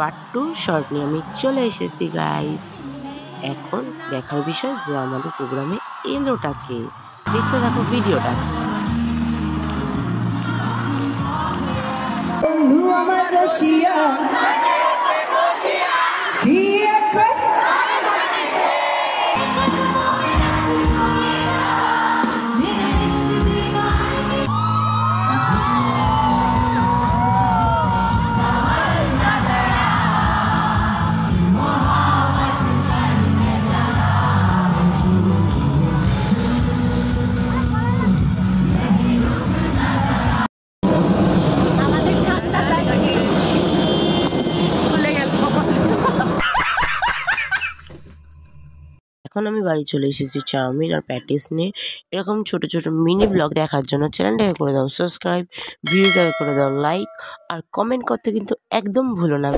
Part 2 short নিয়ে আমি চলে এসেছি গাইস। এখন দেখার বিষয় যে আমাদের প্রোগ্রামে এলোটা কে। দেখতে থাকো ভিডিওটা। বন্ধু আমার রসিয়া এখন আমি বাড়ি চলে এসেছি চাউমিন আর প্যাটিস নিয়ে। এরকম ছোট ছোট মিনি ব্লগ দেখার জন্য চ্যানেলটাকে করে দাও সাবস্ক্রাইব, ভিডিওটাকে করে দাও লাইক আর কমেন্ট করতে কিন্তু একদম ভুলো না।